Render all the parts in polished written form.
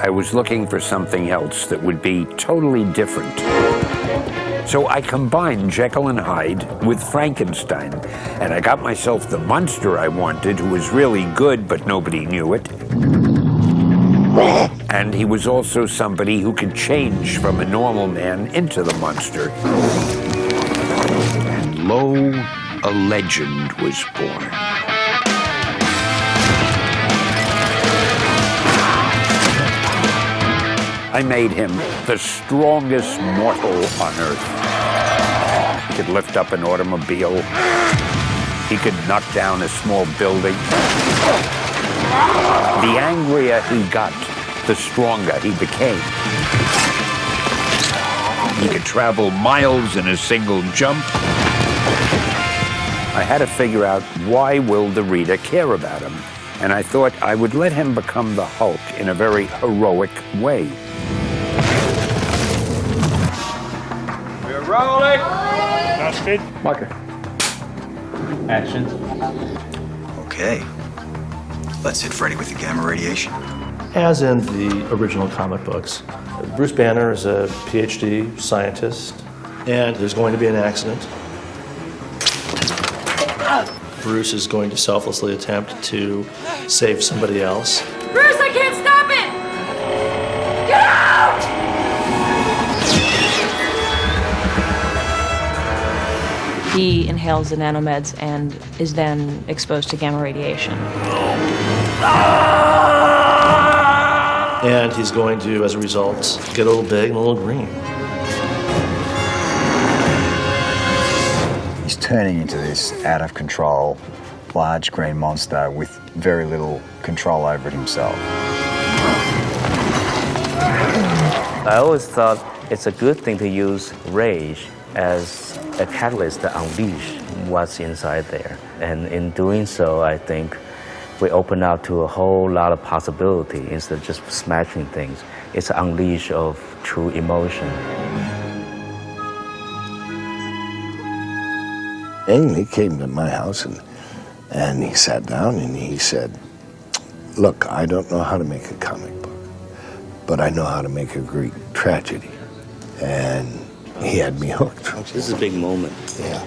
I was looking for something else that would be totally different. So I combined Jekyll and Hyde with Frankenstein, and I got myself the monster I wanted, who was really good, but nobody knew it. And he was also somebody who could change from a normal man into the monster. And lo, a legend was born. I made him the strongest mortal on Earth. He could lift up an automobile. He could knock down a small building. The angrier he got, the stronger he became. He could travel miles in a single jump. I had to figure out, why will the reader care about him? And I thought I would let him become the Hulk in a very heroic way. We're rolling. That's good. Marker. Action. Okay. Let's hit Freddy with the gamma radiation. As in the original comic books, Bruce Banner is a PhD scientist, and there's going to be an accident. Bruce is going to selflessly attempt to save somebody else. Bruce, I can't stop it! Get out! He inhales the nanomeds and is then exposed to gamma radiation. And he's going to, as a result, get a little big and a little green. He's turning into this out-of-control, large green monster with very little control over it himself. I always thought it's a good thing to use rage as a catalyst to unleash what's inside there. And in doing so, I think we open up to a whole lot of possibility instead of just smashing things. It's an unleash of true emotion. He came to my house and he sat down and he said, "Look, I don't know how to make a comic book, but I know how to make a Greek tragedy." And he had me hooked. This is a big moment. Yeah,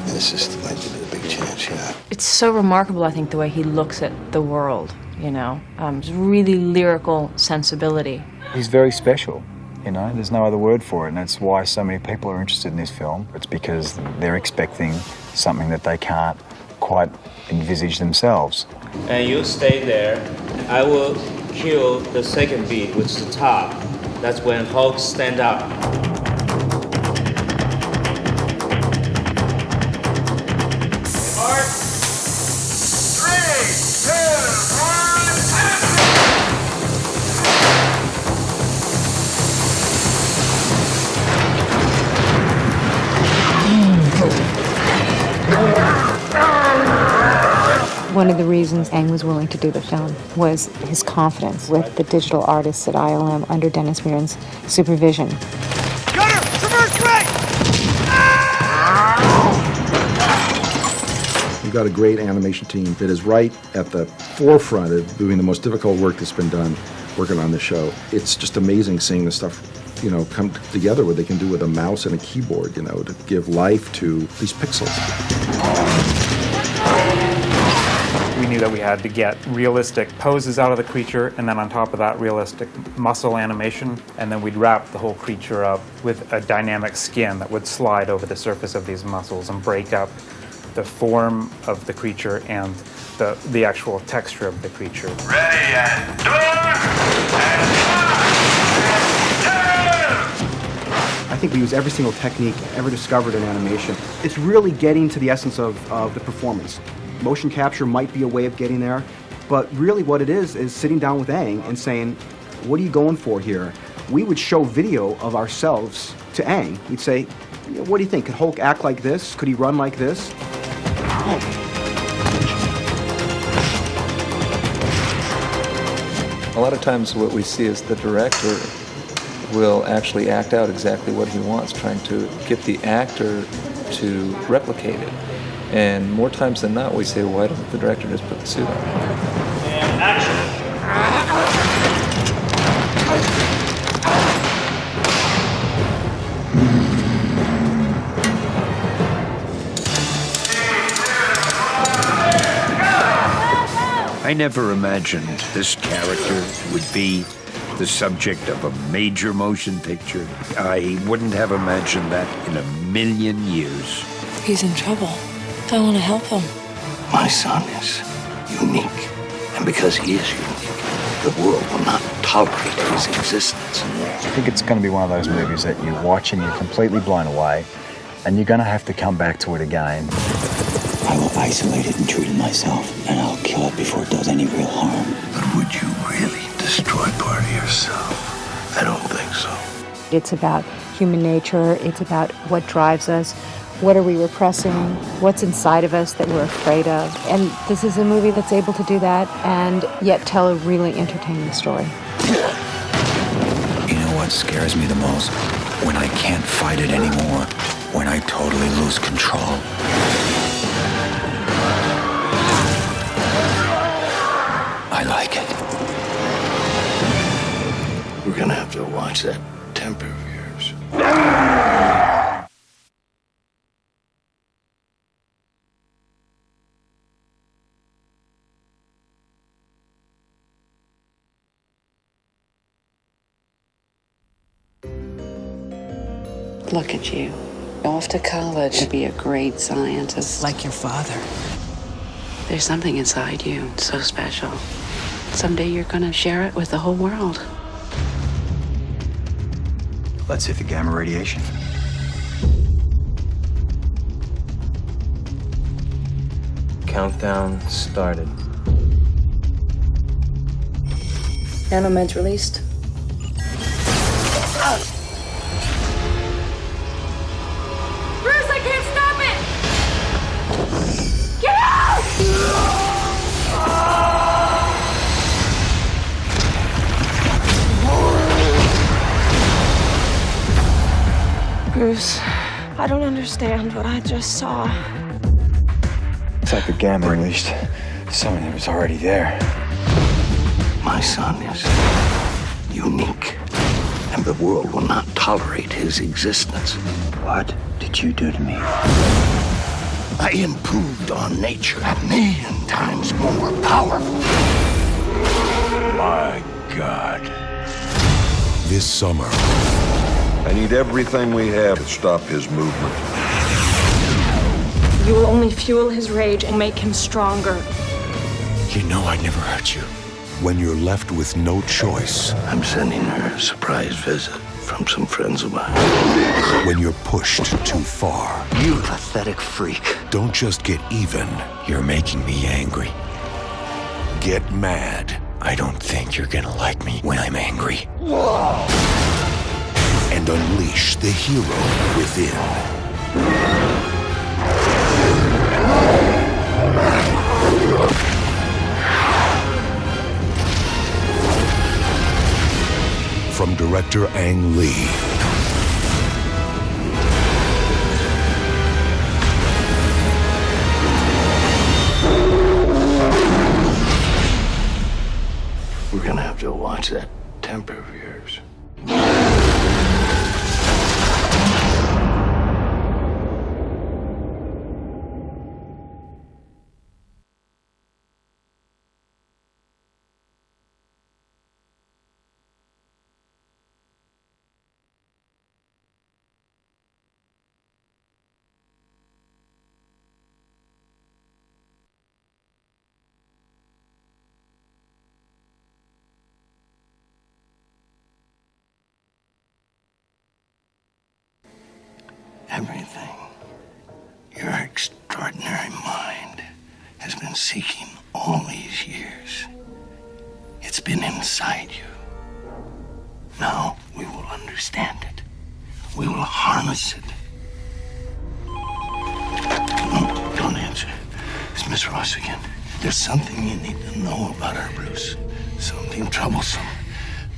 this is might be a big chance, yeah. It's so remarkable, I think, the way he looks at the world, you know. It's really lyrical sensibility. He's very special, you know. There's no other word for it, and that's why so many people are interested in this film. It's because they're expecting something that they can't quite envisage themselves. And you stay there. I will kill the second beat, which is the top. That's when Hulk stand up. One of the reasons Ang was willing to do the film was his confidence with the digital artists at ILM under Dennis Muren's supervision. Gunner, traverse right! We've got a great animation team that is right at the forefront of doing the most difficult work that's been done working on the show. It's just amazing seeing the stuff, you know, come together, what they can do with a mouse and a keyboard, you know, to give life to these pixels. We knew that we had to get realistic poses out of the creature, and then on top of that, realistic muscle animation, and then we'd wrap the whole creature up with a dynamic skin that would slide over the surface of these muscles and break up the form of the creature and the actual texture of the creature. Ready and I think we use every single technique ever discovered in animation. It's really getting to the essence of the performance. Motion capture might be a way of getting there, but really what it is sitting down with Ang and saying, what are you going for here? We would show video of ourselves to Ang. We'd say, what do you think? Could Hulk act like this? Could he run like this? A lot of times what we see is the director will actually act out exactly what he wants, trying to get the actor to replicate it. And more times than not, we say, why doesn't the director just put the suit on? And action! I never imagined this character would be the subject of a major motion picture. I wouldn't have imagined that in a million years. He's in trouble. I want to help him. My son is unique, and because he is unique, the world will not tolerate his existence. I think it's going to be one of those movies that you watch and you're completely blown away, and you're going to have to come back to it again. I will isolate it and treat it myself, and I'll kill it before it does any real harm. But would you really destroy part of yourself? I don't think so. It's about human nature. It's about what drives us. What are we repressing? What's inside of us that we're afraid of? And this is a movie that's able to do that and yet tell a really entertaining story. You know what scares me the most? When I can't fight it anymore. When I totally lose control. I like it. We're gonna have to watch that temper of yours. Look at you. Off to college to be a great scientist. Like your father. There's something inside you so special. Someday you're gonna share it with the whole world. Let's hit the gamma radiation. Countdown started. Nanomeds released. Bruce, I can't stop it! Get out! Bruce, I don't understand what I just saw. It's like the gamma released something that was already there. My son is unique, and the world will not tolerate his existence. What did you do to me? I improved on nature, a million times more powerful. My God. This summer, I need everything we have to stop his movement. You will only fuel his rage and make him stronger. You know I'd never hurt you. When you're left with no choice. I'm sending her a surprise visit from some friends of mine. When you're pushed too far. You pathetic freak. Don't just get even. You're making me angry. Get mad. I don't think you're gonna like me when I'm angry. And unleash the hero within. From director Ang Lee. We're gonna have to watch that temper of yours. Everything your extraordinary mind has been seeking all these years. It's been inside you. Now we will understand it. We will harness it. No, don't answer. It's Miss Ross again. There's something you need to know about her, Bruce. Something troublesome.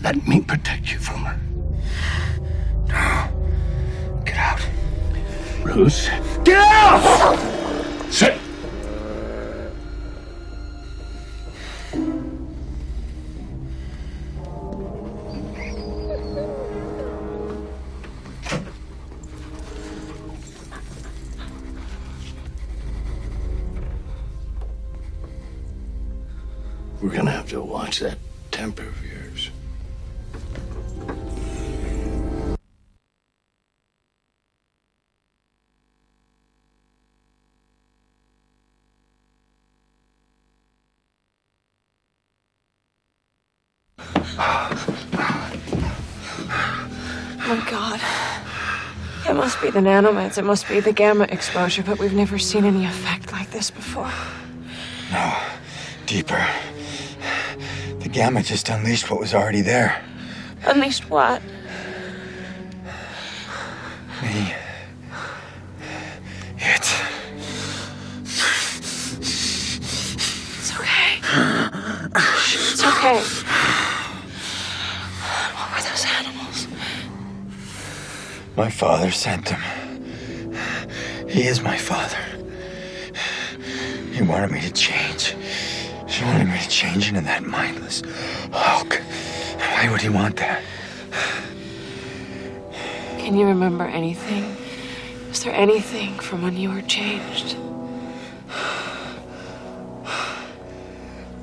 Let me protect you from her. No. Get out. Bruce. Get out! Sit! We're gonna have to watch that temper of yours. Oh my God. It must be the nanomeds. It must be the gamma exposure, but we've never seen any effect like this before. No, deeper. The gamma just unleashed what was already there. Unleashed what? Me. It's okay. It's okay. What were those animals? my father sent them. He is my father. He wanted me to change. He wanted me to change into that mindless Hulk. Why would he want that? Can you remember anything? Was there anything from when you were changed?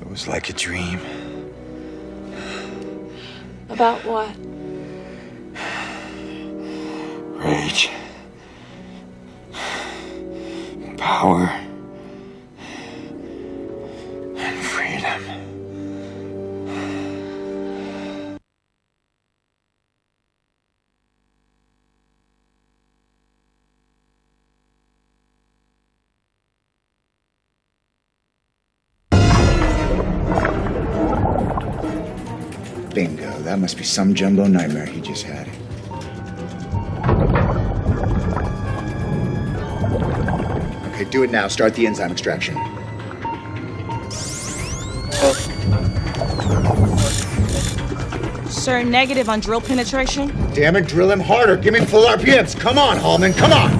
It was like a dream. About what? Rage. Power. And freedom. Bingo. That must be some jumbo nightmare he just had. Okay, do it now. Start the enzyme extraction. Sir, negative on drill penetration. Damn it, drill him harder. Give me full RPMs. Come on, Hallman, come on.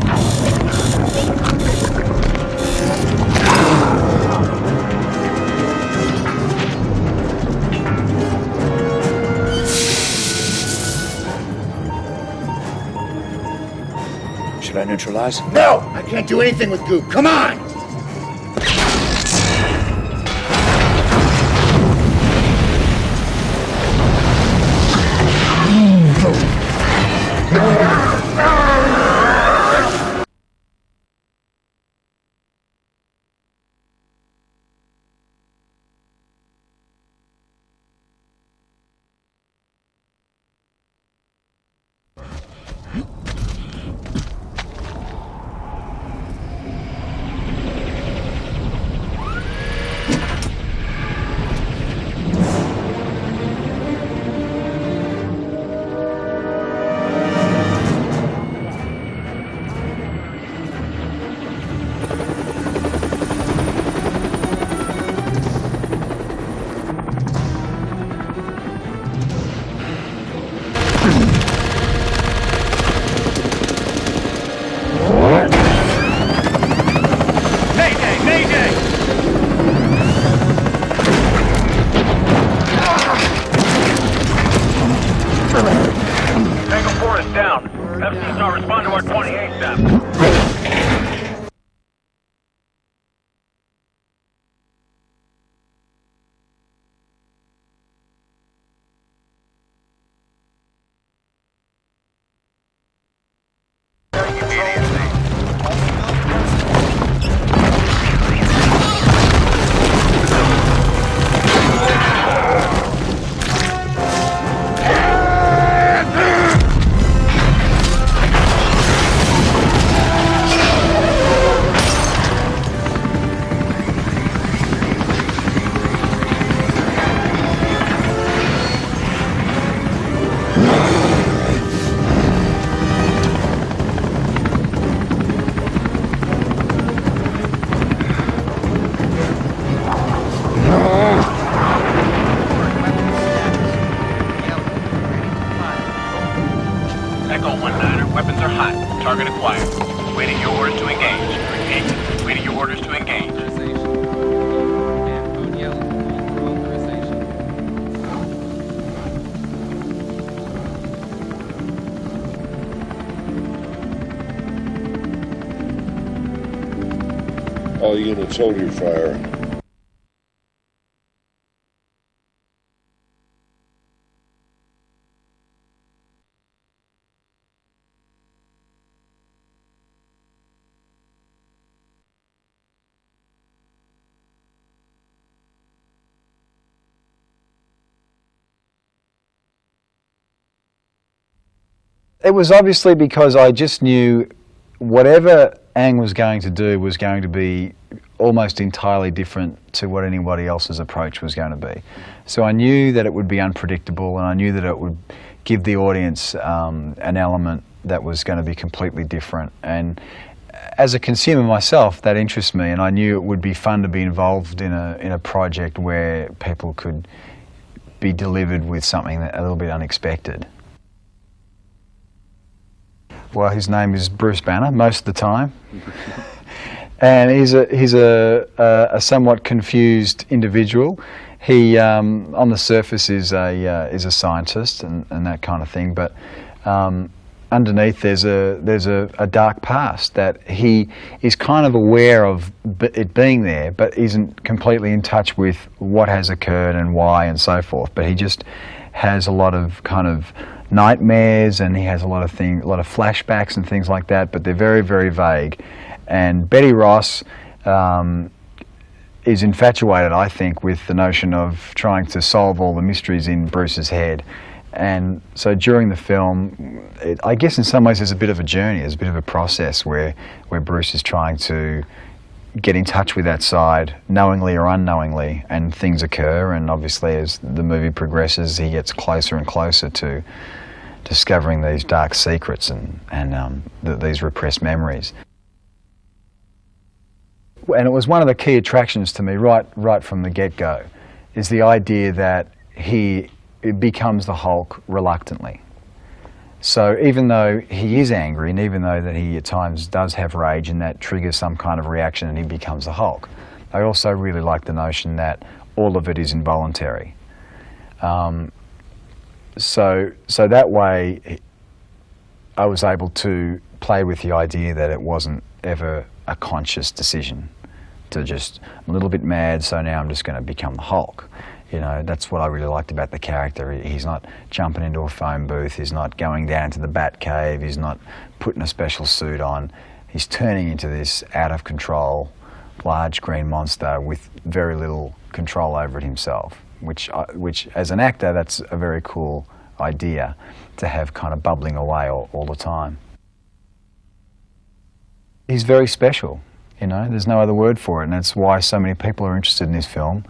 Should I neutralize? No! I can't do anything with goop. Come on! Echo 1-9er, weapons are hot. Target acquired. Waiting your orders to engage. Repeat. Waiting your orders to engage. All units, hold your fire. It was obviously because I just knew whatever Ang was going to do was going to be almost entirely different to what anybody else's approach was going to be. So I knew that it would be unpredictable, and I knew that it would give the audience an element that was going to be completely different. And as a consumer myself, that interests me, and I knew it would be fun to be involved in a project where people could be delivered with something that a little bit unexpected. Well, his name is Bruce Banner most of the time, and he's a somewhat confused individual. He, on the surface, is a scientist and that kind of thing, but underneath there's a dark past that he is kind of aware of it being there, but isn't completely in touch with what has occurred and why and so forth. But he just has a lot of kind of nightmares, and he has a lot of flashbacks and things like that, but they're very, very vague. And Betty Ross is infatuated, I think, with the notion of trying to solve all the mysteries in Bruce's head. And so during the film, I guess in some ways there's a bit of a journey, there's a bit of a process where Bruce is trying to get in touch with that side, knowingly or unknowingly, and things occur, and obviously as the movie progresses he gets closer and closer to discovering these dark secrets and these repressed memories. And it was one of the key attractions to me right from the get-go, is the idea that he becomes the Hulk reluctantly. So even though he is angry, and even though that he at times does have rage and that triggers some kind of reaction and he becomes the Hulk, I also really like the notion that all of it is involuntary. So that way I was able to play with the idea that it wasn't ever a conscious decision to just, I'm a little bit mad, so now I'm just going to become the Hulk. You know, that's what I really liked about the character. He's not jumping into a phone booth, he's not going down to the Bat Cave, he's not putting a special suit on. He's turning into this out-of-control, large green monster with very little control over it himself, which as an actor, that's a very cool idea to have kind of bubbling away all the time. He's very special, you know, there's no other word for it, and that's why so many people are interested in this film.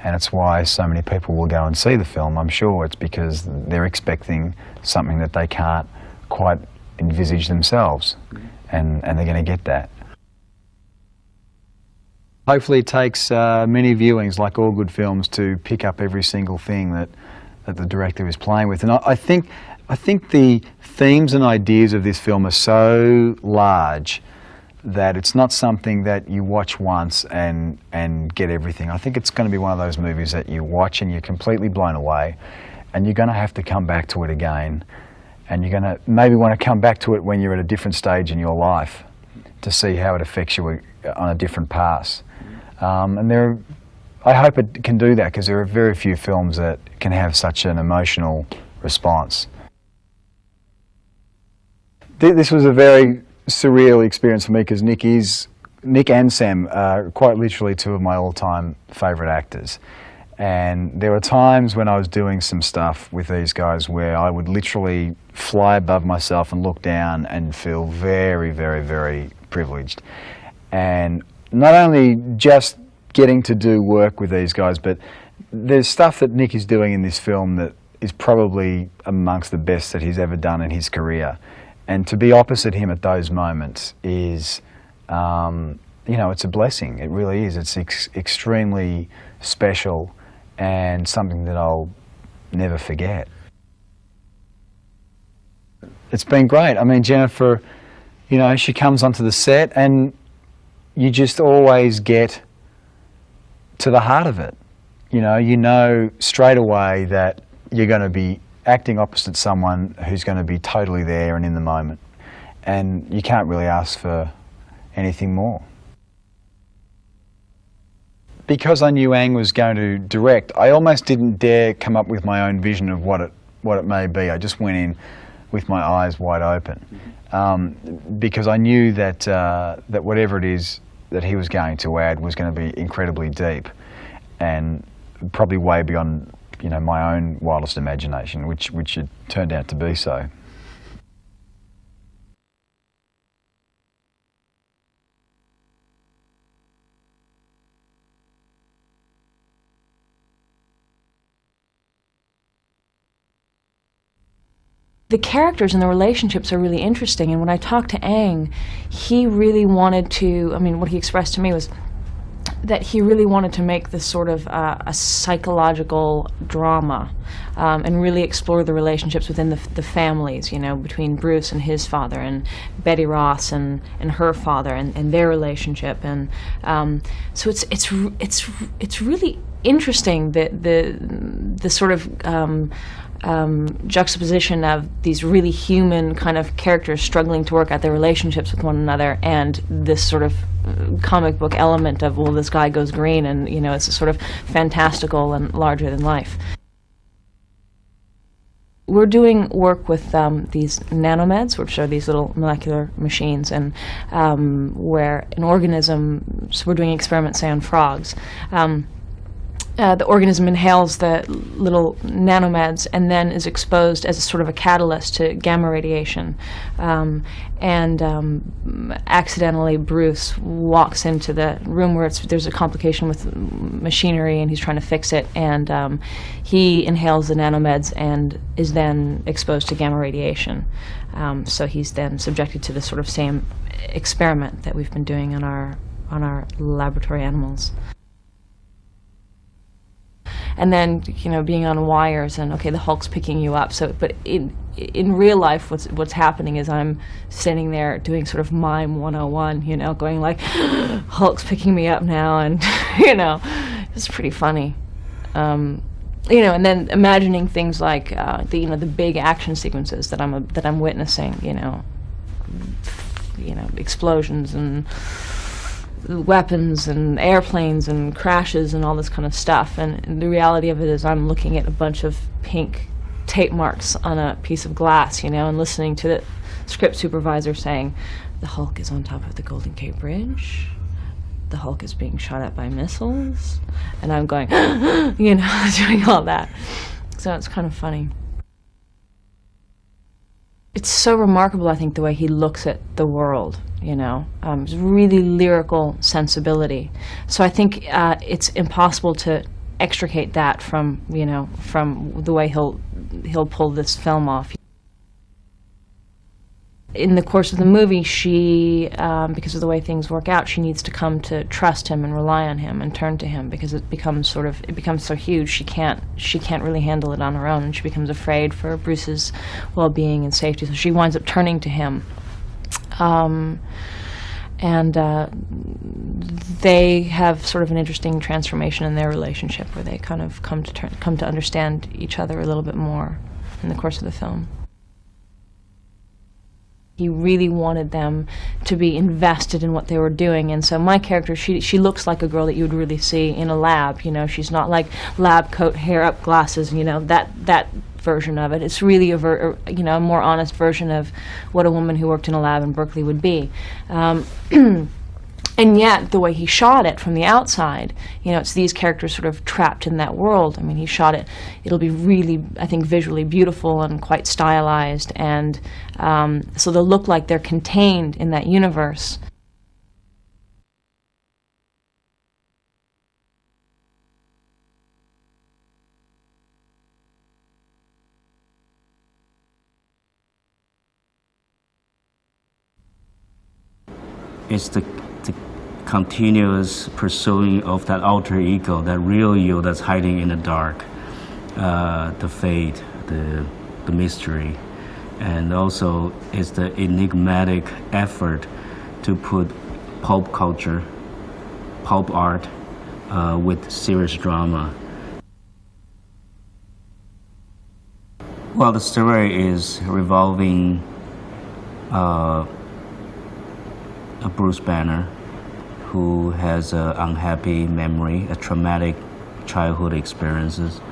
And it's why so many people will go and see the film, I'm sure. It's because they're expecting something that they can't quite envisage themselves, and they're going to get that. Hopefully it takes many viewings, like all good films, to pick up every single thing that the director is playing with. And I think the themes and ideas of this film are so large that it's not something that you watch once and get everything. I think it's going to be one of those movies that you watch and you're completely blown away, and you're going to have to come back to it again, and you're going to maybe want to come back to it when you're at a different stage in your life to see how it affects you on a different pass. And I hope it can do that, because there are very few films that can have such an emotional response. This was a very surreal experience for me, because Nick and Sam are quite literally two of my all-time favourite actors. And there were times when I was doing some stuff with these guys where I would literally fly above myself and look down and feel very, very, very privileged. And not only just getting to do work with these guys, but there's stuff that Nick is doing in this film that is probably amongst the best that he's ever done in his career. And to be opposite him at those moments is, you know, it's a blessing. It really is. It's extremely special and something that I'll never forget. It's been great. I mean, Jennifer, you know, she comes onto the set and you just always get to the heart of it. You know straight away that you're going to be acting opposite someone who's going to be totally there and in the moment. And you can't really ask for anything more. Because I knew Ang was going to direct, I almost didn't dare come up with my own vision of what it may be. I just went in with my eyes wide open. Because I knew that, that whatever it is that he was going to add was going to be incredibly deep and probably way beyond, you know, my own wildest imagination, which it turned out to be so. The characters and the relationships are really interesting, and when I talked to Ang, he really wanted to, I mean, what he expressed to me was that he really wanted to make this sort of a psychological drama and really explore the relationships within the families, you know, between Bruce and his father and Betty Ross and her father and their relationship. And so it's really interesting that the sort of juxtaposition of these really human kind of characters struggling to work out their relationships with one another and this sort of comic book element of, well, this guy goes green, and, you know, it's a sort of fantastical and larger than life. We're doing work with these nanomeds, which are these little molecular machines, and where an organism, so we're doing experiments, say, on frogs. The organism inhales the little nanomeds and then is exposed as a sort of a catalyst to gamma radiation. Accidentally, Bruce walks into the room where there's a complication with machinery, and he's trying to fix it, and he inhales the nanomeds and is then exposed to gamma radiation. So he's then subjected to the sort of same experiment that we've been doing on our laboratory animals. And then, you know, being on wires, and okay, the Hulk's picking you up. So, but in real life, what's happening is I'm sitting there doing sort of mime 101, you know, going like, Hulk's picking me up now, and you know, it's pretty funny. You know, and then imagining things like the big action sequences that I'm witnessing, you know, explosions and weapons and airplanes and crashes and all this kind of stuff. And the reality of it is I'm looking at a bunch of pink tape marks on a piece of glass, you know, and listening to the script supervisor saying, the Hulk is on top of the Golden Gate Bridge. The Hulk is being shot at by missiles. And I'm going, you know, doing all that. So it's kind of funny. It's so remarkable, I think, the way he looks at the world, you know. It's really lyrical sensibility. So I think it's impossible to extricate that from, you know, from the way he'll pull this film off. In the course of the movie, she, because of the way things work out, she needs to come to trust him and rely on him and turn to him, because it becomes so huge she can't really handle it on her own, and she becomes afraid for Bruce's well-being and safety. So she winds up turning to him, and they have sort of an interesting transformation in their relationship, where they kind of come to understand each other a little bit more in the course of the film. He really wanted them to be invested in what they were doing, and so my character, she looks like a girl that you would really see in a lab. You know, she's not like lab coat, hair up, glasses. You know, that version of it. It's really a more honest version of what a woman who worked in a lab in Berkeley would be. And yet, the way he shot it from the outside, you know, it's these characters sort of trapped in that world. I mean, he shot it, it'll be really, I think, visually beautiful and quite stylized, and so they'll look like they're contained in that universe. It's the continuous pursuing of that alter ego, that real you that's hiding in the dark, the fate, the mystery, and also it's the enigmatic effort to put pulp culture, pulp art with serious drama. Well, the story is revolving a Bruce Banner who has an unhappy memory, a traumatic childhood experiences,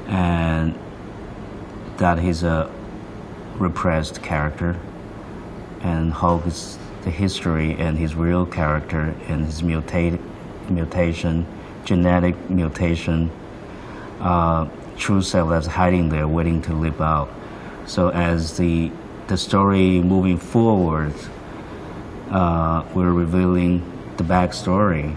and that he's a repressed character. And Hulk is the history and his real character and his mutation, genetic mutation, true self that's hiding there, waiting to live out. So as the story moving forward, we're revealing the backstory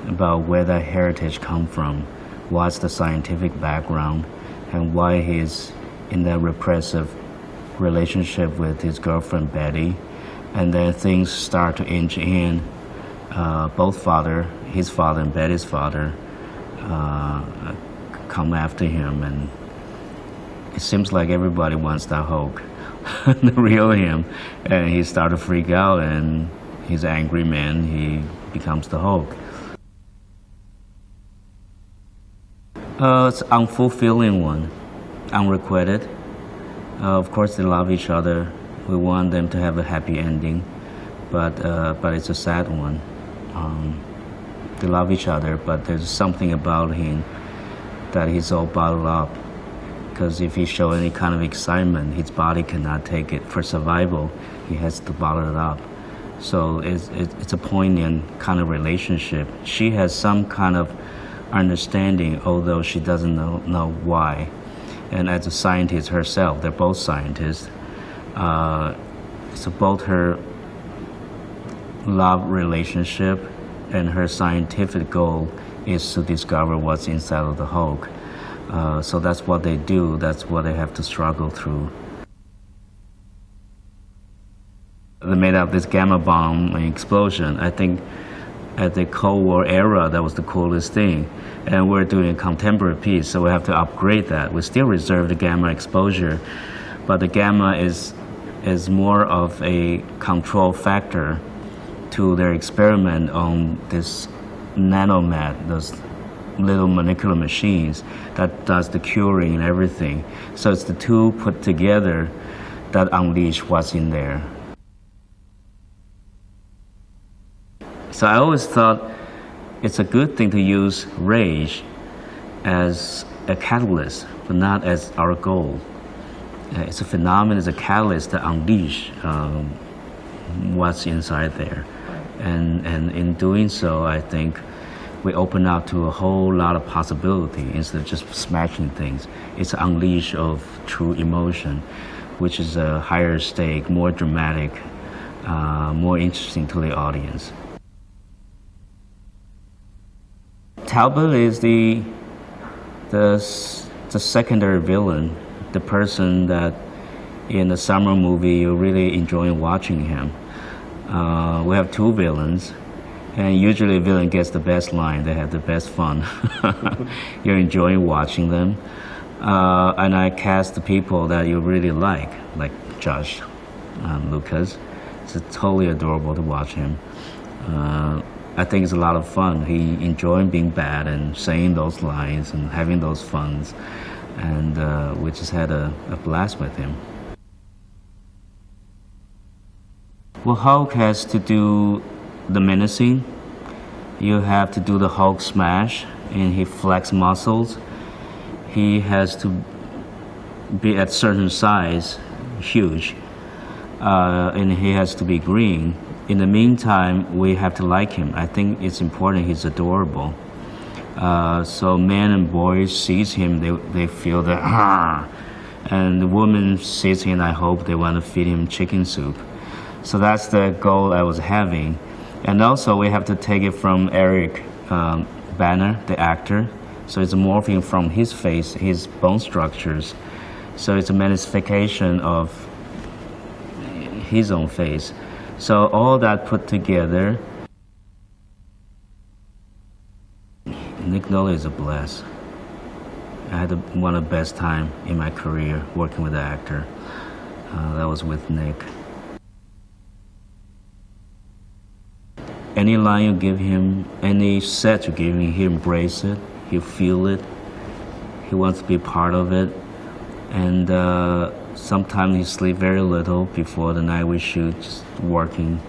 about where that heritage come from, what's the scientific background, and why he's in that repressive relationship with his girlfriend Betty, and then things start to inch in. Both his father and Betty's father, come after him, and it seems like everybody wants that Hulk, the real him, and he started to freak out, and he's an angry man. He becomes the Hulk. It's an unfulfilling one, unrequited. Of course, they love each other. We want them to have a happy ending, but it's a sad one. They love each other, but there's something about him that he's all bottled up. Because if he shows any kind of excitement, his body cannot take it. For survival, he has to bottle it up. So it's a poignant kind of relationship. She has some kind of understanding, although she doesn't know why. And as a scientist herself, they're both scientists. So both her love relationship and her scientific goal is to discover what's inside of the Hulk. So that's what they do. That's what they have to struggle through. They made up this gamma bomb explosion. I think at the Cold War era, that was the coolest thing. And we're doing a contemporary piece, so we have to upgrade that. We still reserve the gamma exposure, but the gamma is more of a control factor to their experiment on this nanomat, those little molecular machines that does the curing and everything. So it's the two put together that unleash what's in there. So I always thought it's a good thing to use rage as a catalyst, but not as our goal. It's a phenomenon, it's a catalyst to unleash what's inside there. And in doing so, I think we open up to a whole lot of possibility instead of just smashing things. It's an unleash of true emotion, which is a higher stake, more dramatic, more interesting to the audience. Talbot is the secondary villain, the person that in the summer movie you really enjoy watching him. We have two villains, and usually a villain gets the best line, they have the best fun. You're enjoying watching them. And I cast the people that you really like Josh Lucas. It's totally adorable to watch him. I think it's a lot of fun. He enjoys being bad and saying those lines and having those funs, and we just had a blast with him. Well, Hulk has to do the menacing. You have to do the Hulk smash, and he flex muscles. He has to be at certain size, huge, and he has to be green. In the meantime, we have to like him. I think it's important he's adorable. So men and boys sees him, they feel that, and the woman sees him, I hope they want to feed him chicken soup. So that's the goal I was having. And also we have to take it from Eric Banner, the actor. So it's morphing from his face, his bone structures. So it's a manifestation of his own face. So all that put together, Nick Nolte is a bless. I had one of the best time in my career working with the actor. That was with Nick. Any line you give him, any set you give him, he embraces it, he feel it, he wants to be part of it. And sometimes he sleeps very little before the night we shoot, just working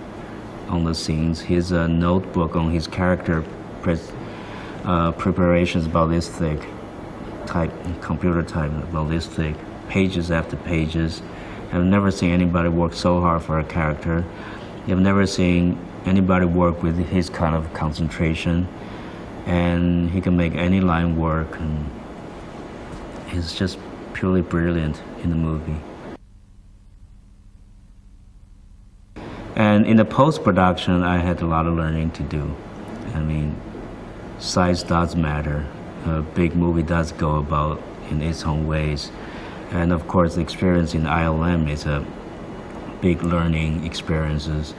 on the scenes. His notebook on his character preparations about this thick, computer type about this thick, pages after pages. I've never seen anybody work so hard for a character. I've never seen anybody work with his kind of concentration, and he can make any line work, and he's just purely brilliant in the movie. And in the post-production, I had a lot of learning to do. I mean, size does matter. A big movie does go about in its own ways. And of course, the experience in ILM is a big learning experiences.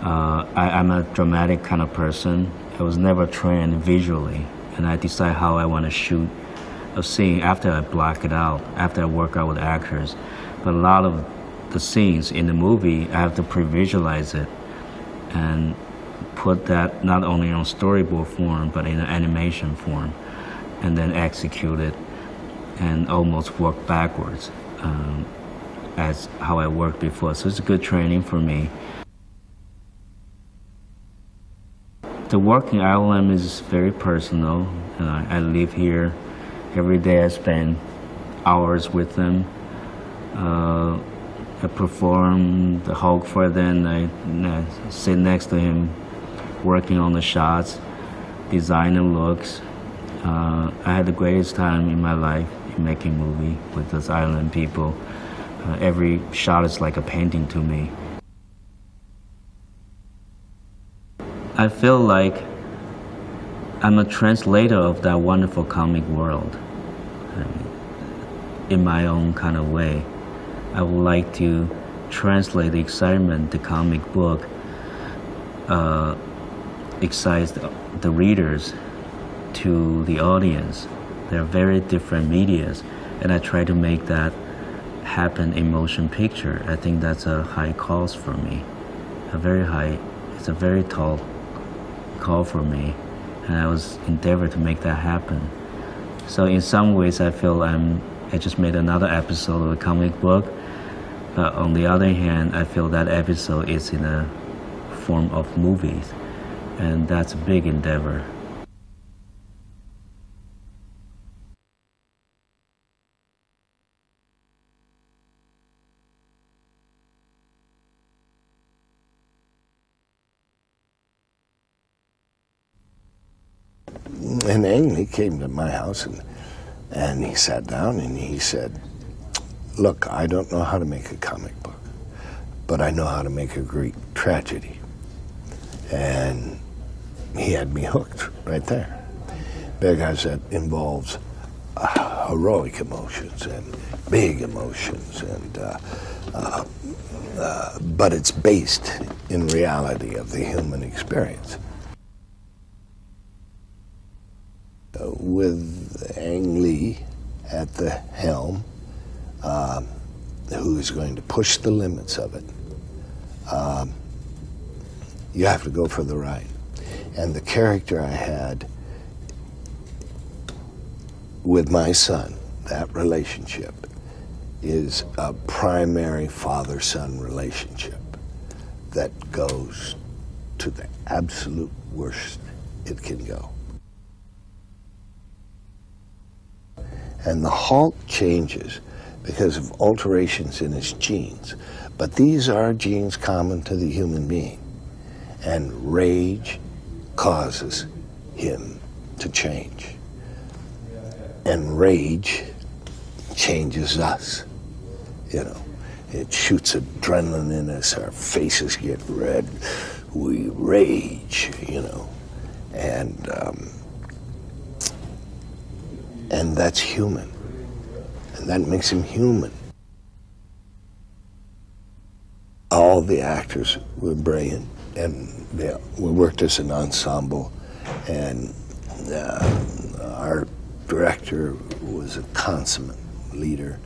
I'm a dramatic kind of person. I was never trained visually, and I decide how I want to shoot a scene after I block it out, after I work out with actors. But a lot of the scenes in the movie, I have to pre-visualize it and put that not only on storyboard form, but in an animation form, and then execute it and almost work backwards as how I worked before. So it's good training for me. The work in ILM is very personal. I live here. Every day I spend hours with them. I perform the Hulk for them. I sit next to him working on the shots, designing looks. I had the greatest time in my life in making a movie with those island people. Every shot is like a painting to me. I feel like I'm a translator of that wonderful comic world in my own kind of way. I would like to translate the excitement the comic book excites the readers to the audience. They're very different medias, and I try to make that happen in motion picture. I think that's a high cost for me, it's a very tall call for me, and I was endeavored to make that happen. So in some ways I feel I just made another episode of the comic book, but on the other hand I feel that episode is in a form of movies, and that's a big endeavor. And Ang, he came to my house and he sat down and he said, look, I don't know how to make a comic book, but I know how to make a Greek tragedy. And he had me hooked right there, because it involves heroic emotions and big emotions, and but it's based in reality of the human experience. With Ang Lee at the helm, who is going to push the limits of it, you have to go for the ride. And the character I had with my son, that relationship, is a primary father-son relationship that goes to the absolute worst it can go. And the Hulk changes because of alterations in his genes. But these are genes common to the human being. And rage causes him to change. And rage changes us. You know, it shoots adrenaline in us, our faces get red, we rage, you know. And that's human. And that makes him human. All the actors were brilliant, and we worked as an ensemble, and our director was a consummate leader,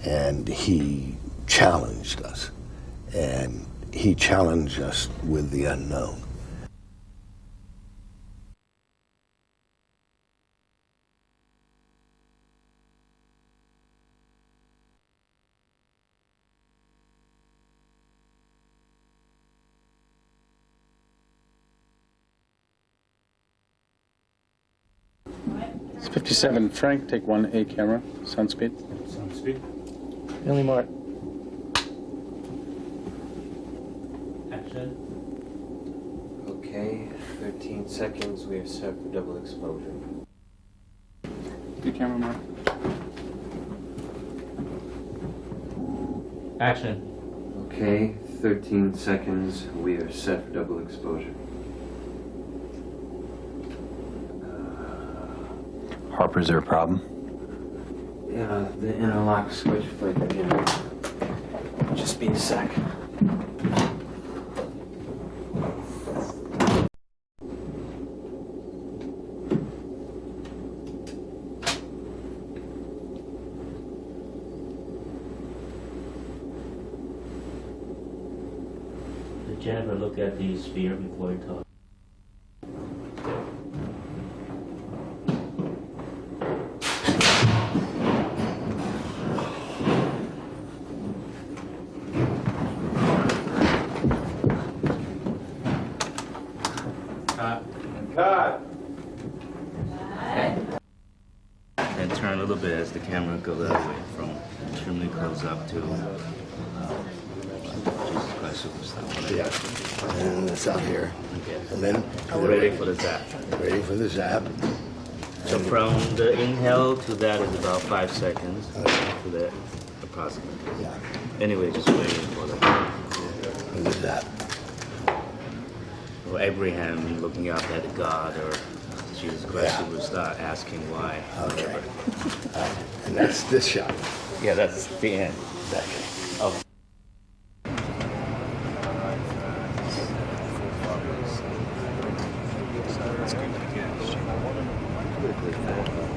and he challenged us, and he challenged us with the unknown. It's 57. Frank, take 1A camera. Sound speed. Sound speed. Billy Mart. Action. Okay, 13 seconds. We are set for double exposure. Good camera, Mark. Action. Okay, 13 seconds. We are set for double exposure. Harper, is there a problem? the interlock switch plate again. Just be a sec. Did Jennifer look at the sphere before he talked? Cut. And turn a little bit as the camera goes that way, from extremely close up to Jesus Christ Superstar. Yeah. And it's out here. Okay. And then We're ready for the zap. Ready for the zap. So from the inhale to that is about 5 seconds. To that, approximately. Yeah. Anyway, just waiting for the zap. Or Abraham looking up at God, or Jesus Christ Superstar asking why. Okay. And that's this shot. Yeah, that's the end. Oh.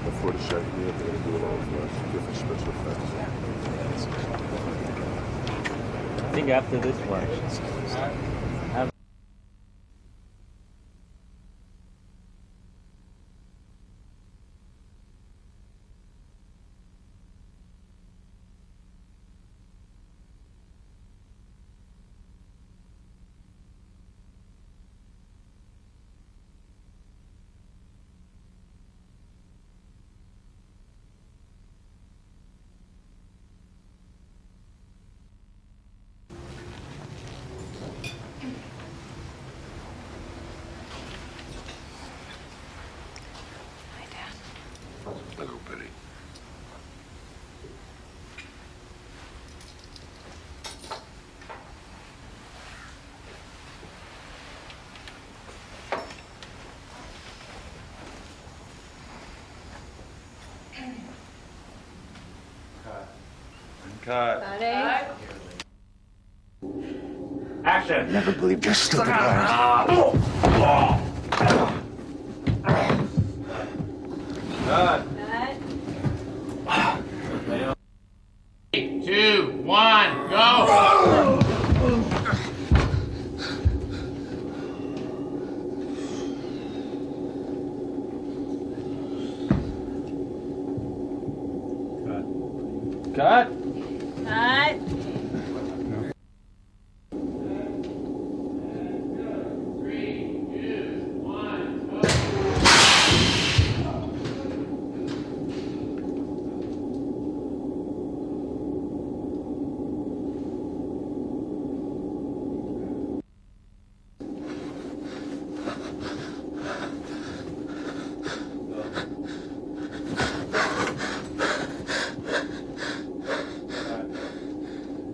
Before the shot, we have to do it all for us, different special effects. I think after this one. Hello, Betty. Cut. Action! Never believed your stupid words. Cut. 3, 2, 1, go! Cut. Cut.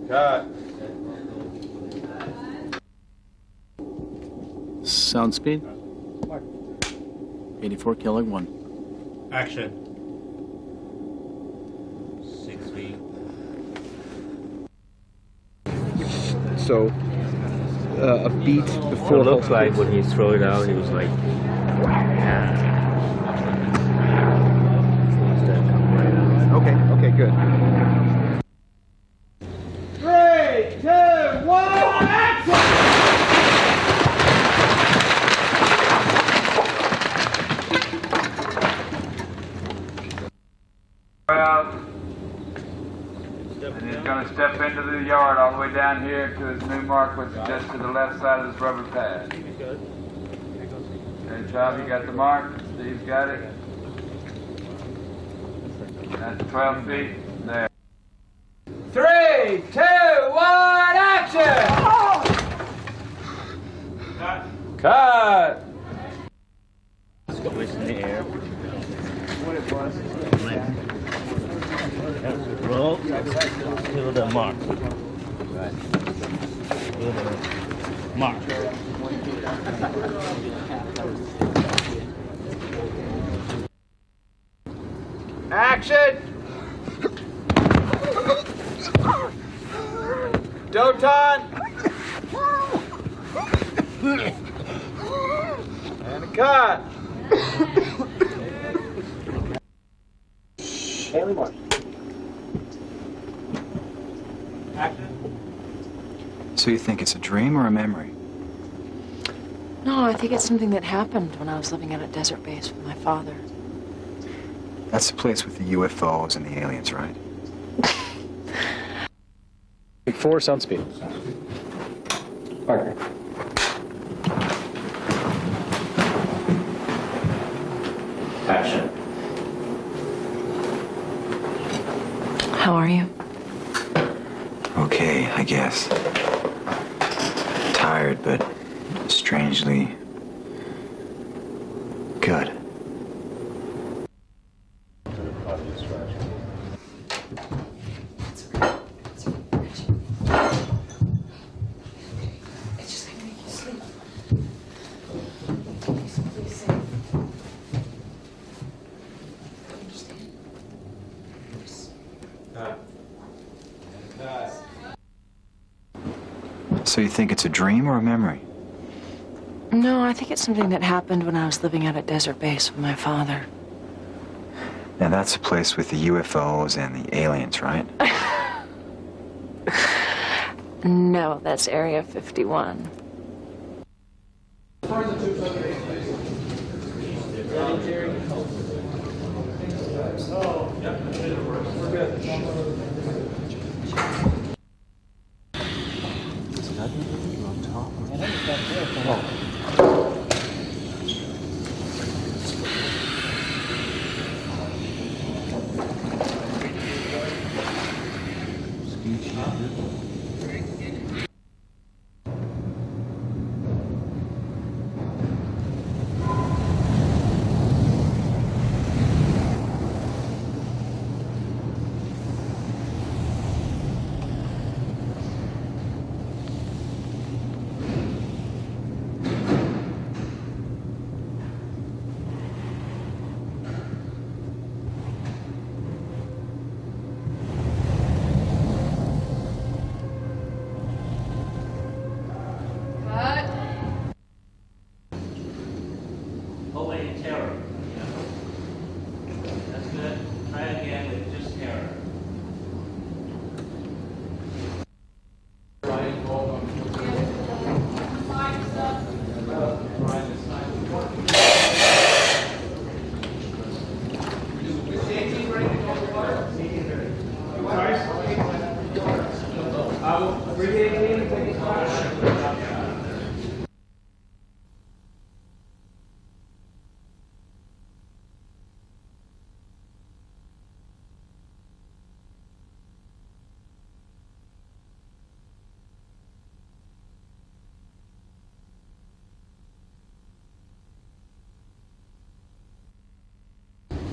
Cut. Sound speed? 84 kilo 1. Action. 6 feet. So, a beat before. It looks like when he threw it out, he was like, Okay, good. 3, 2, 1, action! And he's going to step into the yard all the way down here to his new mark, which is just to the left side of this rubber pad. Okay, Bob, you got the mark? Steve's got it? That's 12 feet there. 3, 2, 1, action! Cut. Squish in the air. What it was. Roll to the mark. To the mark. Action! Dotan! And a cut! Haley Martin. Action. So you think it's a dream or a memory? No, I think it's something that happened when I was living at a desert base with my father. That's the place with the UFOs and the aliens, right? Take 4, sound speed. Parker. Action. How are you? Okay, I guess. Tired, but strangely good. So you think it's a dream or a memory? No, I think it's something that happened when I was living at a desert base with my father. Now that's the place with the UFOs and the aliens, right? No, that's Area 51.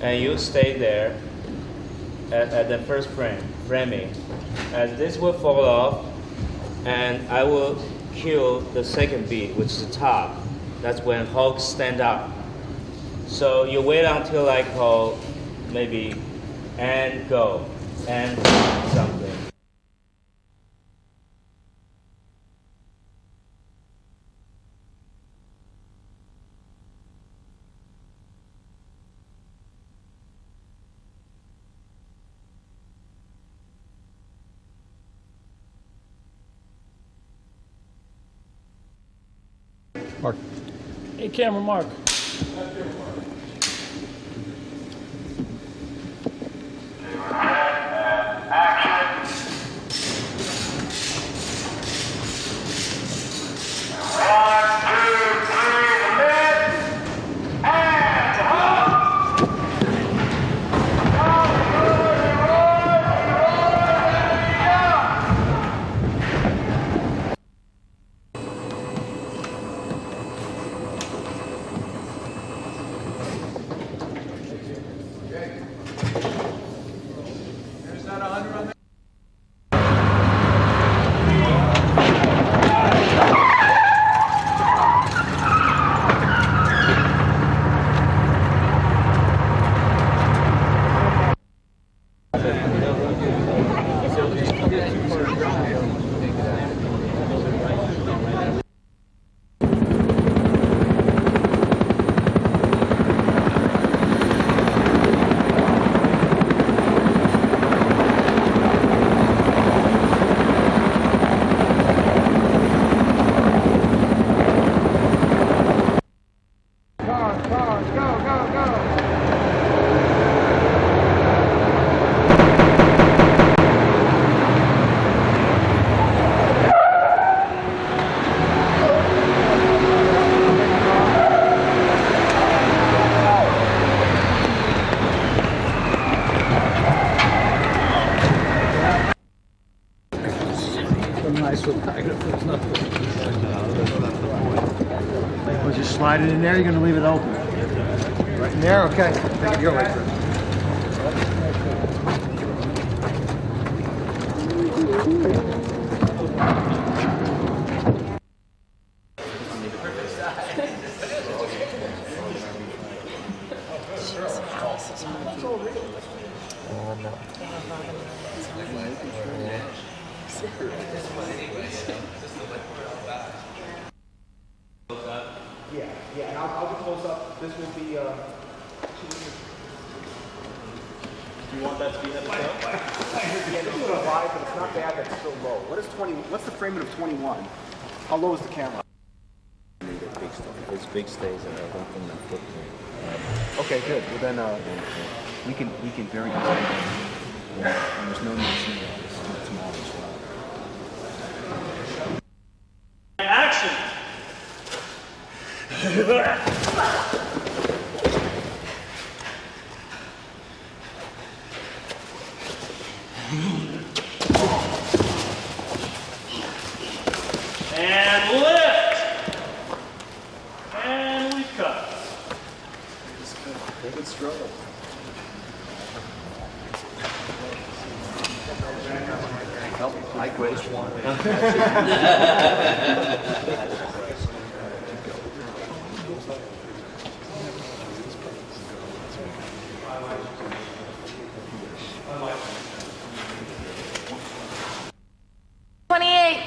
And you stay there at the first framing. As this will fall off, and I will kill the second beat, which is the top. That's when Hulk stand up. So you wait until I call maybe and go and something. Mark. Hey, camera, Mark. slide it in there, you're gonna leave it open. Right in there, okay. Take it your way, sir. Yeah, and I'll get close up. This will be, Do you want that to be head to toe? Yeah, this is a vibe, but it's not bad that it's so low. What's the framing of 21? How low is the camera? It's big stays and I don't think that footprint. Okay, good. Well then, we can very easily. And there's no need to see that. It's small as well. Action! And lift! And we cut. Good struggle. Likewise.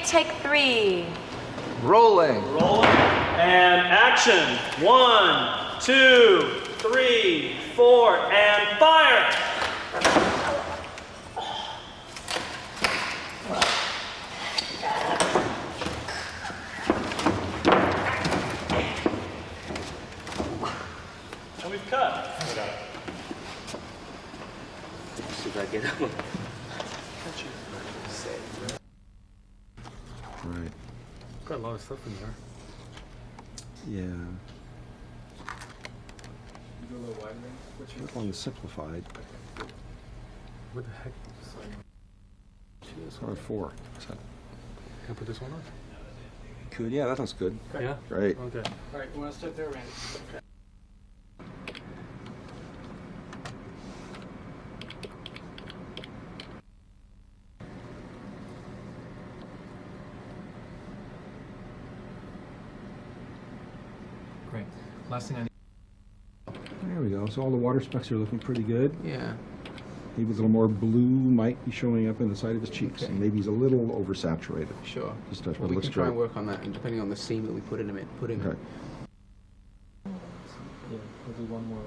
Take 3. Rolling. Rolling. And action. 1, 2, 3, 4, and fire! And we've cut. Should I get up? Right. Got a lot of stuff in there. Yeah. You go a little wider. Not only simplified. What the heck? It's R4. Is that... Can I put this one on? Could, yeah, that looks good. Yeah? Great. Okay. All right, you want to step there, Randy? Okay. Great. Last thing I need. There we go. So all the water specs are looking pretty good. Yeah. Maybe a little more blue might be showing up in the side of his cheeks, and maybe he's a little oversaturated. Sure. Just touch, Well, but it we looks can try great. and work on that, and depending on the seam that we put him in. Yeah, we'll do one more.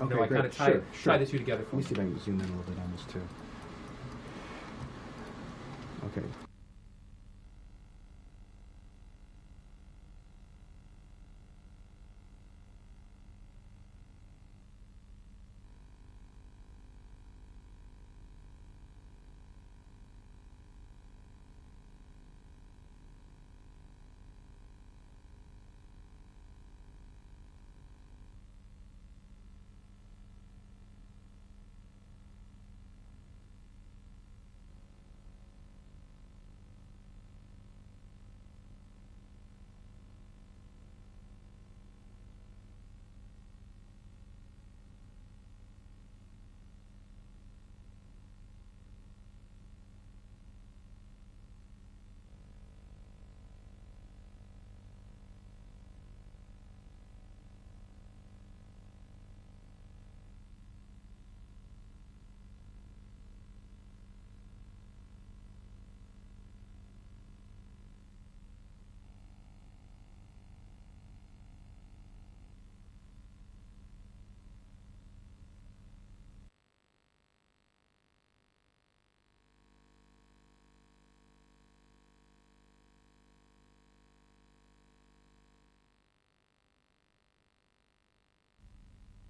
Okay, I kind great. of Sure. tie the two together. Let me see if I can zoom in a little bit on this too. Okay.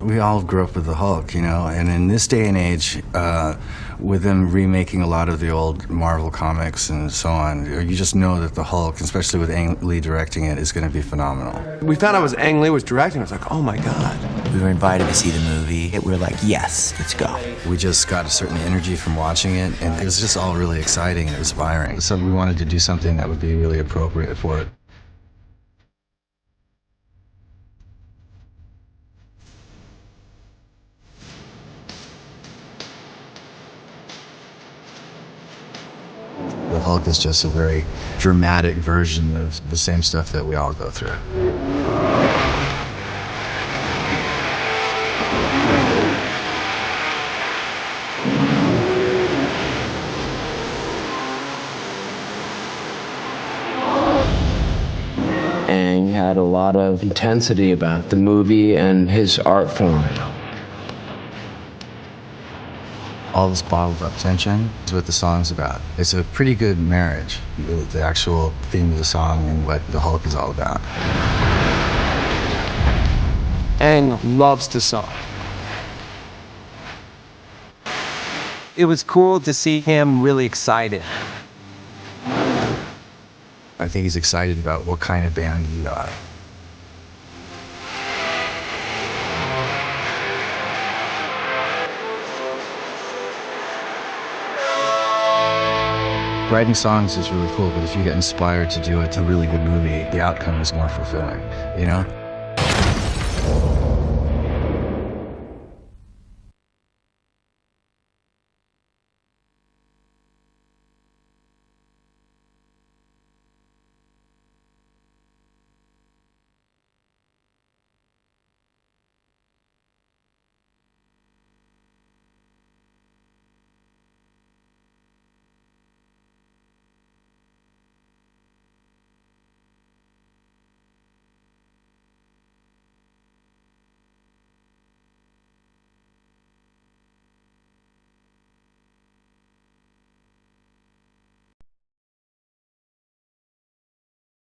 We all grew up with the Hulk, you know, and in this day and age, with them remaking a lot of the old Marvel comics and so on, you just know that the Hulk, especially with Ang Lee directing it, is going to be phenomenal. We found out it was Ang Lee was directing. I was like, oh my God. We were invited to see the movie. We were like, yes, let's go. We just got a certain energy from watching it, and it was just all really exciting and inspiring. So we wanted to do something that would be really appropriate for it. The Hulk is just a very dramatic version of the same stuff that we all go through. Aang had a lot of intensity about the movie and his art form. All this bottled up tension is what the song's about. It's a pretty good marriage, the actual theme of the song and what the Hulk is all about. Aang loves the song. It was cool to see him really excited. I think he's excited about what kind of band we are. Writing songs is really cool, but if you get inspired to do it to a really good movie, the outcome is more fulfilling, you know?